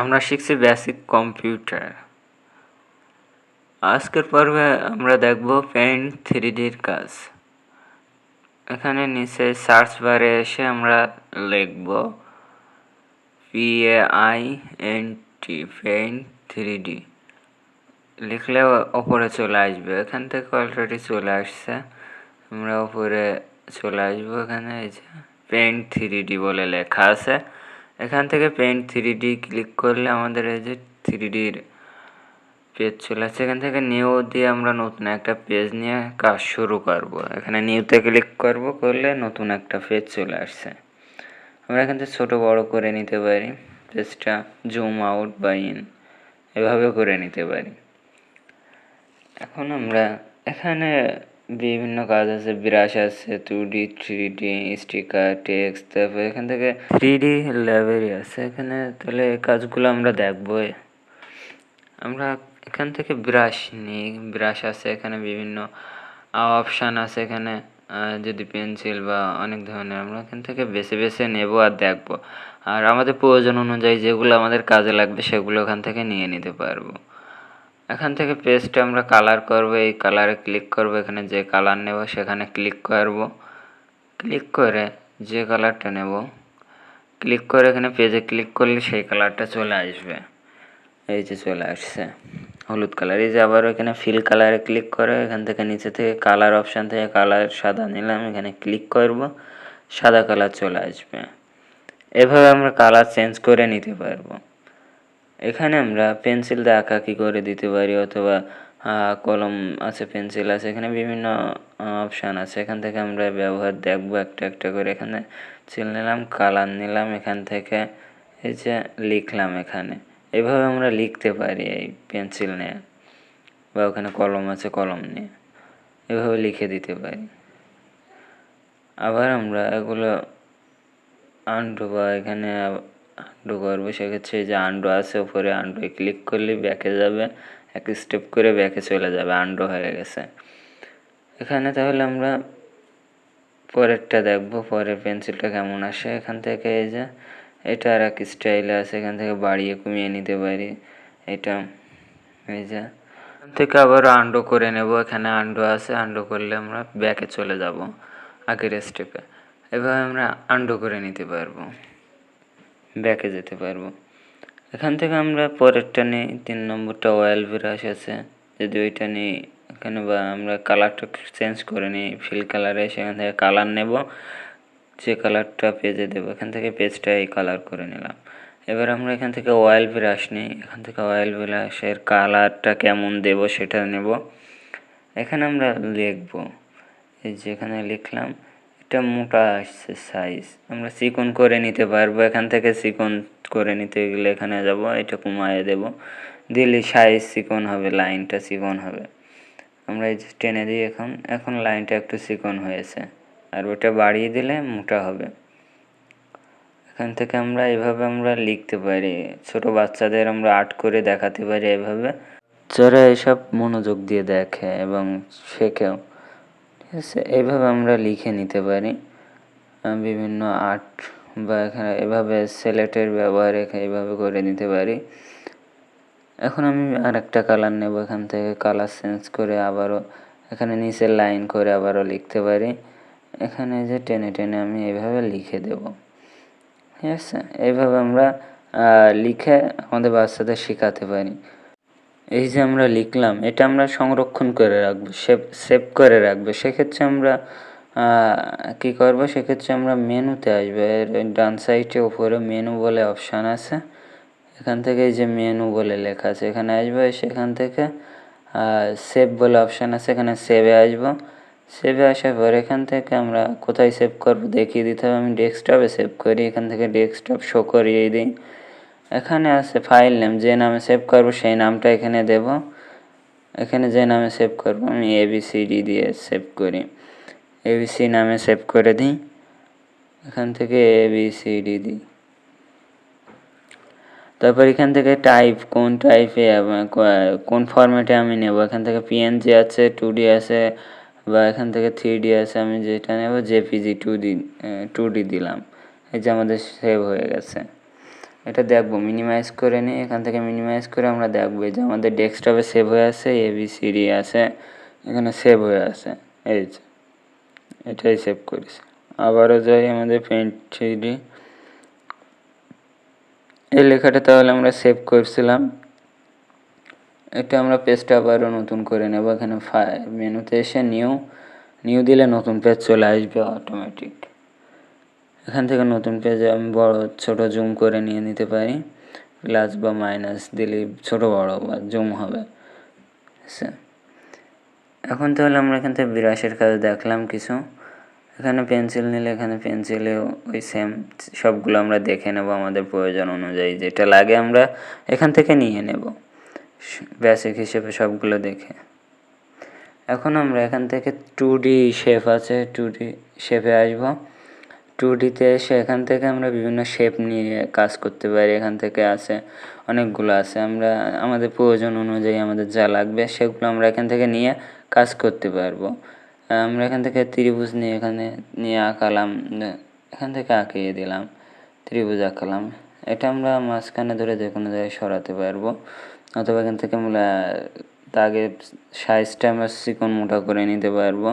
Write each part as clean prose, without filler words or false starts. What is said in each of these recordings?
আমরা শিখছি basic computer. আজকের পর্বে আমরা দেখব পেইন্ট 3Dর কাজ। এখানে নিচে সার্চ বারে এসে আমরা লিখব PAINT পেইন্ট 3D লিখলে ওপরে চলে আসবে। এখান থেকে অলরেডি চলে আসছে, আমরা ওপরে চলে আসবো। এখানে এই যে পেইন্ট 3D বলে লেখা আছে। এখান থেকে পেইন্ট 3D ক্লিক করলে আমাদের এই যে 3Dর পেজ চলে আসছে। এখান থেকে নিউ দিয়ে আমরা নতুন একটা পেজ নিয়ে কাজ শুরু করব। এখানে নিউতে ক্লিক করব, করলে নতুন একটা পেজ চলে আসছে। আমরা এখান থেকে ছোটো বড়ো করে নিতে পারি, পেজটা জুম আউট বা ইন এভাবে করে নিতে পারি। এখন আমরা এখানে বিভিন্ন কাজ আছে, ব্রাশ আছে, 2D 3D স্টিকার টেক্সট, তারপর এখান থেকে 3D লাইব্রেরি আছে। এখানে তাহলে এই কাজগুলো আমরা দেখব। আমরা এখান থেকে ব্রাশ নিই, ব্রাশ আছে এখানে, বিভিন্ন অপশান আছে এখানে। যদি পেন্সিল বা অনেক ধরনের আমরা এখান থেকে বেছে বেছে নেব আর দেখব, আর আমাদের প্রয়োজন অনুযায়ী যেগুলো আমাদের কাজে লাগবে সেগুলো এখান থেকে নিয়ে নিতে পারবো। এখান থেকে পেজটা আমরা কালার করব, এই কালারে ক্লিক করব, এখানে যে কালার নেব সেখানে ক্লিক করব। ক্লিক করে যে কালারটা নেব ক্লিক করে এখানে পেজে ক্লিক করলে সেই কালারটা চলে আসবে। এই যে চলে আসছে হলুদ কালার। এই যে আবার এখানে ফিল কালারে ক্লিক করে এখান থেকে নিচে থেকে কালার অপশান থেকে কালার সাদা নিলাম, এখানে ক্লিক করব, সাদা কালার চলে আসবে। এভাবে আমরা কালার চেঞ্জ করে নিতে পারবো। এখানে আমরা পেন্সিল দিয়ে আঁকাআঁকি করে দিতে পারি, অথবা কলম আছে, পেন্সিল আছে, এখানে বিভিন্ন অপশান আছে। এখান থেকে আমরা ব্যবহার দেখব একটা একটা করে। এখানে পেন্সিল নিলাম, কালার নিলাম, এখান থেকে এই যে লিখলাম। এখানে এভাবে আমরা লিখতে পারি এই পেন্সিল নিয়ে, বা ওখানে কলম আছে কলম নিয়ে এভাবে লিখে দিতে পারি। আবার আমরা এগুলো আন্ডু বা এখানে আন্ডু করবো, সেক্ষেত্রে যে আন্ডু আছে উপরে, আন্ডুয়ে ক্লিক করলে ব্যাকে যাবে, এক স্টেপ করে ব্যাকে চলে যাবে, আন্ডু হয়ে গেছে। এখানে তাহলে আমরা পরেরটা দেখবো, পরের পেন্সিলটা কেমন আসে। এখান থেকে এই যে এটা আর এক স্টাইলে আছে, এখান থেকে বাড়িয়ে কমিয়ে নিতে পারি। এটা এই যে এখান থেকে আবার আন্ডু করে নেব, এখানে আন্ডু আছে, আন্ডু করলে আমরা ব্যাকে চলে যাব আগের স্টেপে। এভাবে আমরা আন্ডু করে নিতে পারবো, ব্যাকে যেতে পারবো। এখান থেকে আমরা পরেরটা নিই, 3 নম্বরটা অয়েল ব্রাশ আছে, যদি ওইটা নিই এখানে, বা আমরা কালারটা চেঞ্জ করে নিই ফিল কালারে, সেখান থেকে কালার নেব, যে কালারটা পেজে দেবো এখান থেকে পেজটা এই কালার করে নিলাম। এবার আমরা এখান থেকে অয়েল ব্রাশ নিই, এখান থেকে অয়েল ব্রাশের কালারটা কেমন দেব সেটা নেব। এখানে আমরা লিখব, এই যে এখানে লিখলাম, এটা মোটা আসছে সাইজ, আমরা চিকন করে নিতে পারবো। এখান থেকে চিকন করে নিতে গেলে এখানে যাব, এটা কমায়ে দেব, দিলে সাইজ চিকন হবে, লাইনটা চিকন হবে। আমরা এই যে টেনে দিই, এখন লাইনটা একটু চিকন হয়েছে, আর ওটা বাড়িয়ে দিলে মোটা হবে। এখান থেকে আমরা এভাবে আমরা লিখতে পারি। ছোট বাচ্চাদের আমরা আর্ট করে দেখাতে পারি এভাবে, যারা এসব মনোযোগ দিয়ে দেখে এবং শেখেও। ঠিক আছে, এইভাবে আমরা লিখে নিতে পারি বিভিন্ন আর্ট, বা এখানে এভাবে সিলেটের ব্যবহার এইভাবে করে নিতে পারি। এখন আমি আর একটা কালার নেব, এখান থেকে কালার চেঞ্জ করে আবারও এখানে নিচের লাইন করে আবারও লিখতে পারি। এখানে যে টেনে টেনে আমি এইভাবে লিখে দেব। ঠিক আছে, এইভাবে আমরা লিখে আমাদের বাচ্চাদের শেখাতে পারি। এই যে আমরা লিখলাম, এটা আমরা সংরক্ষণ করে রাখবো, সেভ করে রাখবো। সেক্ষেত্রে আমরা কী করবো, সেক্ষেত্রে আমরা মেনুতে আসবো, এর ডান সাইডে উপরে মেনু বলে অপশান আছে, এখান থেকে এই যে মেনু বলে লেখা আছে এখানে আসবো, সেখান থেকে সেভ বলে অপশান আছে, এখানে সেভে আসবো। সেভে আসার পর এখান থেকে আমরা কোথায় সেভ করবো দেখিয়ে দিতে হবে। আমি ডেস্কটপে সেভ করি, এখান থেকে ডেস্কটপ শো করিয়ে দিই। এখানে আছে ফাইল নেম, যে নামে সেভ করবো সেই নামটা এখানে দেব। এখানে যে নামে সেভ করবো আমি ABCD দিয়ে সেভ করি, ABC নামে সেভ করে দিই। এখান থেকে ABCD দিই, তারপর এখান থেকে টাইপ, কোন টাইপে কোন ফরম্যাটে আমি নেব। এখান থেকে PNG আছে, 2D আছে, বা এখান থেকে 3D আছে। আমি যেটা নেব JPG 2D দিলাম, এই যে আমাদের সেভ হয়ে গেছে। এটা দেখব, মিনিমাইজ করে নিই। এখান থেকে মিনিমাইজ করে আমরা দেখব যে আমাদের ডেস্কটপে সেভ হয়ে আছে, ABCD আছে, এখানে সেভ হয়ে আছে। এই যে এটাই সেভ করেছি। আবারও যাই আমাদের পেইন্ট 3D, এই লেখাটা তাহলে আমরা সেভ করছিলাম। এটা আমরা পেজটা আবারও নতুন করে নেব। এখানে মেনুতে এসে নিউ দিলে নতুন পেজ চলে আসবে অটোমেটিক। এখান থেকে নতুন পেজে আমি বড় ছোট জুম করে নিয়ে নিতে পারি, প্লাস বা মাইনাস দিলে ছোট বড় বা জুম হবে। আচ্ছা, এখন তাহলে আমরা এখান থেকে বিরাশের কাজ দেখলাম কিছু। এখানে পেন্সিল নিলে এখানে পেন্সিলেও ওই সেম সবগুলো আমরা দেখে নেব আমাদের প্রয়োজন অনুযায়ী, যেটা লাগে আমরা এখান থেকে নিয়ে নেব বেসিক হিসেবে সবগুলো দেখে। এখন আমরা এখান থেকে 2D শেপ আছে, 2D শেপে আসব। 2Dতে এসে এখান থেকে আমরা বিভিন্ন শেপ নিয়ে কাজ করতে পারি। এখান থেকে আছে অনেকগুলো আছে, আমরা আমাদের প্রয়োজন অনুযায়ী আমাদের যা লাগবে সেগুলো আমরা এখান থেকে নিয়ে কাজ করতে পারবো। আমরা এখান থেকে ত্রিভুজ নিয়ে এখানে নিয়ে আঁকালাম, এখান থেকে আঁকিয়ে দিলাম, ত্রিভুজ আঁকালাম। এটা আমরা মাঝখানে ধরে যে কোনো জায়গায় সরাতে পারবো, অথবা এখান থেকে আমরা দাগের সাইজটা আমরা চিকন মোটা করে নিতে পারবো।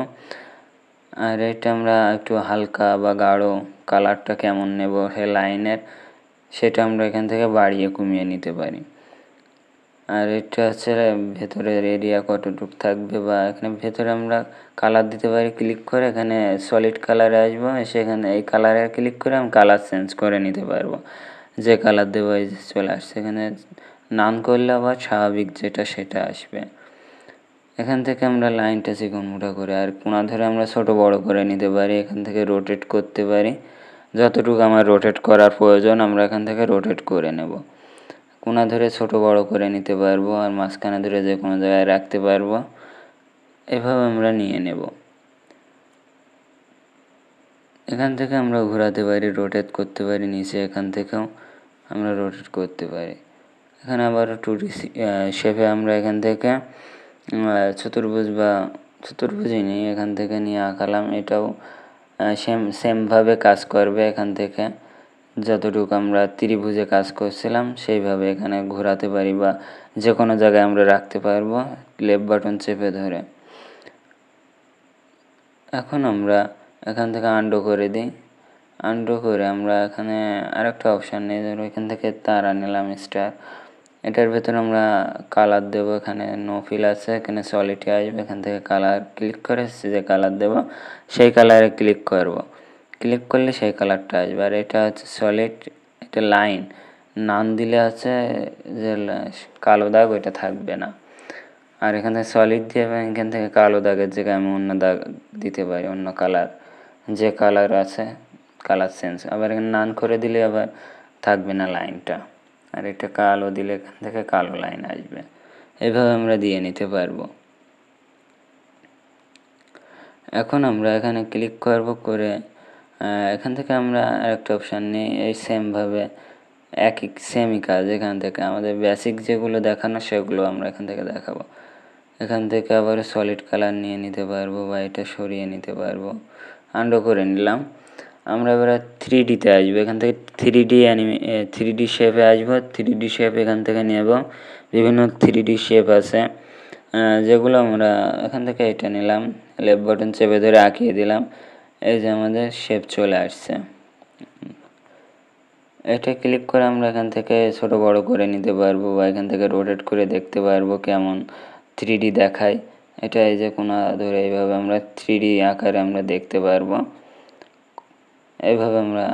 আর এটা আমরা একটু হালকা বা গাঢ় কালারটা কেমন নেব সেই লাইনের, সেটা আমরা এখান থেকে বাড়িয়ে কমিয়ে নিতে পারি। আর এটা হচ্ছে ভেতরের এরিয়া কতটুকু থাকবে, বা এখানে ভেতরে আমরা কালার দিতে পারি। ক্লিক করে এখানে সলিড কালারে আসবো, এসে এখানে এই কালারে ক্লিক করে আমি কালার চেঞ্জ করে নিতে পারবো। যে কালার দেবো এই যে চলে আসছে। এখানে নান করলে আবার স্বাভাবিক যেটা সেটা আসবে। এখান থেকে আমরা লাইনটা চিকন মোটা করে আর কোণা ধরে আমরা ছোট বড় করে নিতে পারি। এখান থেকে রোটেট করতে পারি, যতটুকু আমার রোটেট করার প্রয়োজন আমরা এখান থেকে রোটেট করে নেব। কোণা ধরে ছোট বড় করে নিতে পারবো, আর মাঝখানে ধরে যে কোনো জায়গায় রাখতে পারবো। এভাবে আমরা নিয়ে নেব। এখান থেকে আমরা ঘোরাতে পারি, রোটেট করতে পারি, নিচে এখান থেকেও আমরা রোটেট করতে পারি। এখানে আবার 2D শেপে আমরা এখান থেকে চতুর্ভুজ বা চতুর্ভুজই নিয়ে এখান থেকে নিয়ে আঁকালাম। এটাও সেমভাবে কাজ করবে। এখান থেকে যতটুকু আমরা ত্রিভুজে কাজ করছিলাম সেইভাবে এখানে ঘোরাতে পারি, বা যে কোনো জায়গায় আমরা রাখতে পারবো লেফট বাটন চেপে ধরে। এখন আমরা এখান থেকে আনডু করে দিই। আনডু করে আমরা এখানে আরেকটা অপশান নিই, ধরো এখান থেকে তারা নিলাম স্টার। এটার ভেতরে আমরা কালার দেবো। এখানে নো ফিল আছে, এখানে সলিডে আসবে, এখান থেকে কালার ক্লিক করে যে কালার দেবো সেই কালারে ক্লিক করব। ক্লিক করলে সেই কালারটা আসবে। আর এটা হচ্ছে সলিড, এটা লাইন। নান দিলে আছে যে কালো দাগ ওইটা থাকবে না। আর এখান থেকে সলিড দিয়ে এখান থেকে কালো দাগের জায়গায় আমি অন্য দাগ দিতে পারি, অন্য কালার, যে কালার আছে কালার চেঞ্জ। আবার এখানে নান করে দিলে আবার থাকবে না লাইনটা, আর এটা কালো দিলে এখান থেকে কালো লাইন আসবে। এইভাবে আমরা দিয়ে নিতে পারবো। এখন আমরা এখানে ক্লিক করব, করে এখান থেকে আমরা আরেকটা অপশান নিই। এই সেমভাবে সেমই কাজ। এখান থেকে আমাদের বেসিক যেগুলো দেখানো সেগুলো আমরা এখান থেকে দেখাবো। এখান থেকে আবার সলিড কালার নিয়ে নিতে পারবো, বা এটা সরিয়ে নিতে পারবো। আনডু করে নিলাম। আমরা এবার 3Dতে আসবো। এখান থেকে 3D শেপে আসবো। 3D শেপ এখান থেকে নেব। বিভিন্ন 3D শেপ আছে, যেগুলো আমরা এখান থেকে এটা নিলাম, লেফট বাটন চেপে ধরে আঁকিয়ে দিলাম। এই যে আমাদের শেপ চলে আসছে। এটা ক্লিক করে আমরা এখান থেকে ছোট বড় করে নিতে পারবো, বা এখান থেকে রোটেট করে দেখতে পারবো কেমন 3D দেখায়। এটা এই যে কোণা ধরে এইভাবে আমরা 3D আকারে আমরা দেখতে পারবো। এইভাবে আমরা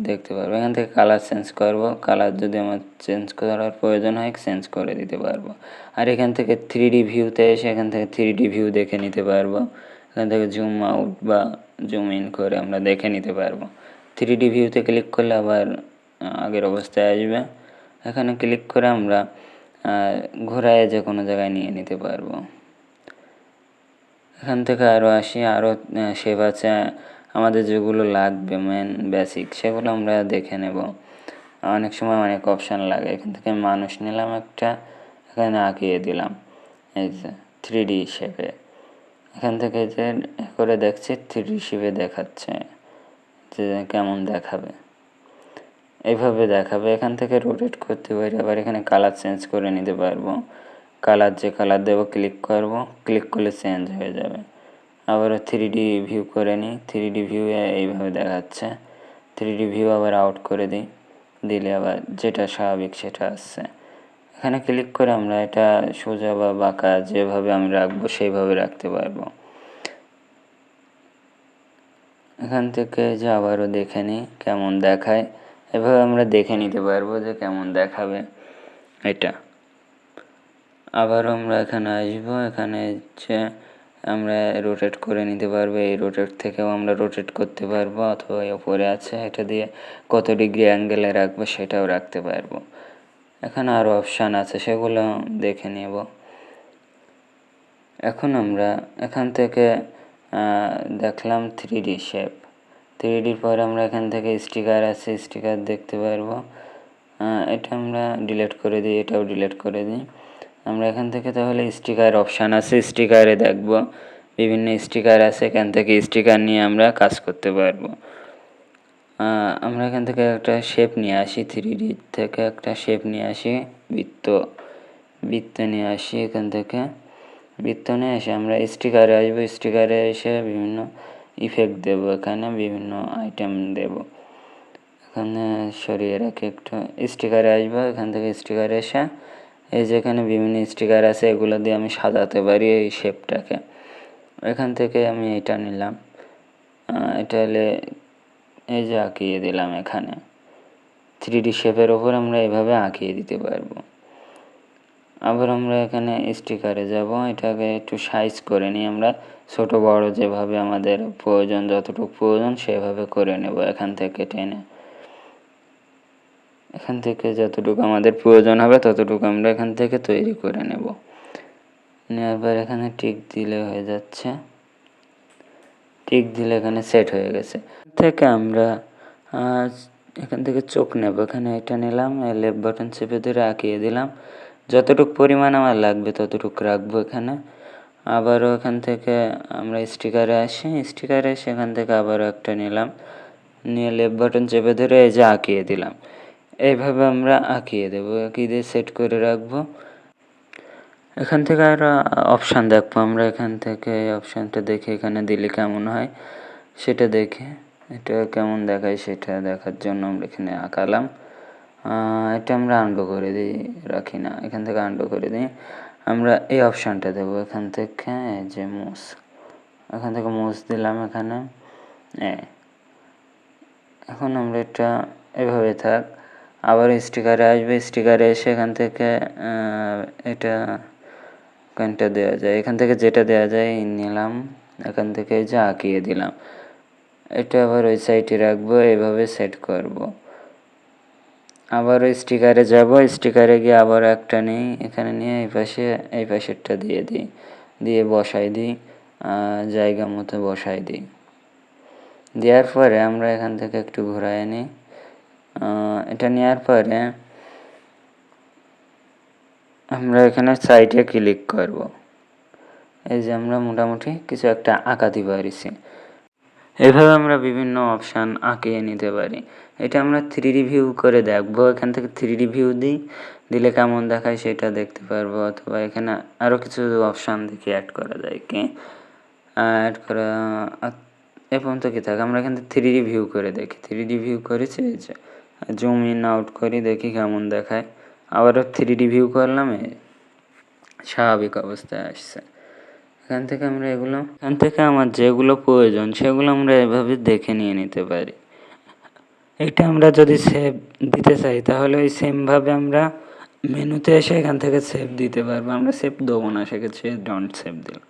দেখতে পারবো। এখান থেকে কালার চেঞ্জ করব। কালার যদি আমার চেঞ্জ করার প্রয়োজন হয় চেঞ্জ করে দিতে পারবো। আর এখান থেকে 3D ভিউতে এসে এখান থেকে 3D ভিউ দেখে নিতে পারবো। এখান থেকে জুম আউট বা জুম ইন করে আমরা দেখে নিতে পারবো। 3D ভিউতে ক্লিক করলে আবার আগের অবস্থায় আসবে। এখানে ক্লিক করে আমরা ঘোরায় যে কোনো জায়গায় নিয়ে নিতে পারবো। এখান থেকে আরও আসি, আরও শেপ আছে আমাদের যেগুলো লাগবে মেন বেসিক, সেগুলো আমরা দেখে নেব। অনেক সময় অনেক অপশান লাগে। এখান থেকে মানুষ নিলাম একটা, এখানে আঁকিয়ে দিলাম এই যে 3D শেপে। এখান থেকে যে করে দেখছি 3D শেপে দেখাচ্ছে যে কেমন দেখাবে। এইভাবে দেখাবে। এখান থেকে রোটেট করতে পারি, আবার এখানে কালার চেঞ্জ করে নিতে পারবো। কালার যে কালার দেবো ক্লিক করব, ক্লিক করলে চেঞ্জ হয়ে যাবে। আবারও 3D ভিউ করে নিই। 3D ভিউ এইভাবে দেখাচ্ছে। 3D ভিউ আবার আউট করে দিই, দিলে আবার যেটা স্বাভাবিক সেটা আসছে। এখানে ক্লিক করে আমরা এটা সোজা বা বাঁকা যেভাবে আমি রাখবো সেইভাবে রাখতে পারবো। এখান থেকে যে আবারও দেখে নিই কেমন দেখায়। এভাবে আমরা দেখে নিতে পারবো যে কেমন দেখাবে এটা। আবারও আমরা এখানে আসবো, এখানে হচ্ছে আমরা রোটেট করে নিতে পারবো। এই রোটেট থেকেও আমরা রোটেট করতে পারবো, অথবা ওপরে আছে এটা দিয়ে কত ডিগ্রি অ্যাঙ্গেলে রাখবো সেটাও রাখতে পারবো। এখানে আরও অপশান আছে, সেগুলো দেখে নেব। এখন আমরা এখান থেকে দেখলাম 3D শেপ। 3Dর পরে আমরা এখান থেকে স্টিকার আছে, স্টিকার দেখতে পারবো। এটা আমরা ডিলিট করে দিই, এটাও ডিলিট করে দিই। আমরা এখান থেকে তাহলে স্টিকার অপশান আছে, স্টিকারে দেখব বিভিন্ন স্টিকার আছে, এখান থেকে স্টিকার নিয়ে আমরা কাজ করতে পারবো। আমরা এখান থেকে একটা শেপ নিয়ে আসি, 3D থেকে একটা শেপ নিয়ে আসি, বৃত্ত নিয়ে আসি। এখান থেকে বৃত্ত নিয়ে এসে আমরা স্টিকারে আসবো। স্টিকারে এসে বিভিন্ন ইফেক্ট দেব, এখানে বিভিন্ন আইটেম দেব। এখানে সরিয়ে রাখি একটু। স্টিকারে আসবো, এখান থেকে স্টিকারে এসে এই যে এখানে বিভিন্ন স্টিকার আছে, এগুলো দিয়ে আমি সাজাতে পারি এই শেপটাকে। এখান থেকে আমি এটা নিলাম, এটা হলে এই যে আঁকিয়ে দিলাম। এখানে 3D শেপের ওপর আমরা এভাবে আঁকিয়ে দিতে পারবো। আবার আমরা এখানে স্টিকারে যাব, এটাকে একটু সাইজ করে নিই আমরা, ছোট বড় যেভাবে আমাদের প্রয়োজন, যতটুকু প্রয়োজন সেভাবে করে নেব। এখান থেকে টেনে, এখান থেকে যতটুকু আমাদের প্রয়োজন হবে ততটুকু আমরা এখান থেকে তৈরি করে নেব। নেওয়ার পর এখানে টিক দিলে হয়ে যাচ্ছে। টিক দিলে এখানে সেট হয়ে গেছে। থেকে আমরা এখান থেকে চোখ নেব, এখানে এটা নিলাম, লেফট বাটন চেপে ধরে আঁকিয়ে দিলাম। যতটুকু পরিমাণ আমার লাগবে ততটুকু রাখবো এখানে। আবারও এখান থেকে আমরা স্টিকারে আসি, স্টিকারে এসে এখান থেকে আবারও একটা নিলাম, নিয়ে লেফট বাটন চেপে ধরে এই যে আঁকিয়ে দিলাম। এইভাবে আমরা আঁকিয়ে দেবো, আঁকিয়ে দিয়ে সেট করে রাখবো। এখান থেকে আরও অপশান দেখবো আমরা, এখান থেকে এই অপশানটা দেখে এখানে দিলে কেমন হয় সেটা দেখে, এটা কেমন দেখায় সেটা দেখার জন্য আমরা এখানে আঁকালাম। এটা আমরা আনডু করে দিই, রাখি না, এখান থেকে আনডু করে দিই। আমরা এই অপশানটা দেবো, এখান থেকে এই যে মুস, এখান থেকে মুস দিলাম এখানে। এখন আমরা এটা এভাবে থাক। আবার স্টিকারে আসবে, স্টিকারে এসে এখান থেকে এটা কোনটা দেওয়া যায়, এখান থেকে যেটা দেওয়া যায় নিলাম, এখান থেকে যে আঁকিয়ে দিলাম। এটা আবার ওই সাইডে রাখবো, এভাবে সেট করব। আবার ওই স্টিকারে যাব, স্টিকারে গিয়ে আবার একটা নিই, এখানে নিয়ে এই পাশেরটা দিয়ে দিই, দিয়ে বসাই দিই, জায়গা মতো বসাই দিই। দেওয়ার পরে আমরা এখান থেকে একটু ঘুরাই নিই। এটা নেওয়ার পরে আমরা এখানে সাইডে ক্লিক করব। এই যে আমরা মোটামুটি কিছু একটা আঁকাতে পারিছি। এভাবে আমরা বিভিন্ন অপশান আঁকিয়ে নিতে পারি। এটা আমরা 3D ভিউ করে দেখবো, এখান থেকে 3D ভিউ দিলে কেমন দেখায় সেটা দেখতে পারবো। অথবা এখানে আরও কিছু অপশান দেখি অ্যাড করা যায় কি, অ্যাড করা এ পর্যন্ত কি থাকে। আমরা এখান থেকে 3D ভিউ করে দেখি, 3D ভিউ করেছি, এই যে জুম ইন আউট করি, দেখি কেমন দেখায়। আবারও 3D ভিউ করলাম, স্বাভাবিক অবস্থায় আসছে। এখান থেকে আমরা এখান থেকে আমার যেগুলো প্রয়োজন সেগুলো আমরা এভাবে দেখে নিয়ে নিতে পারি। এটা আমরা যদি সেভ দিতে চাই তাহলে ওই সেমভাবে আমরা মেনুতে এসে এখান থেকে সেভ দিতে পারবো। আমরা সেভ দেবো না, সেক্ষেত্রে ডন্ট সেভ দিলাম।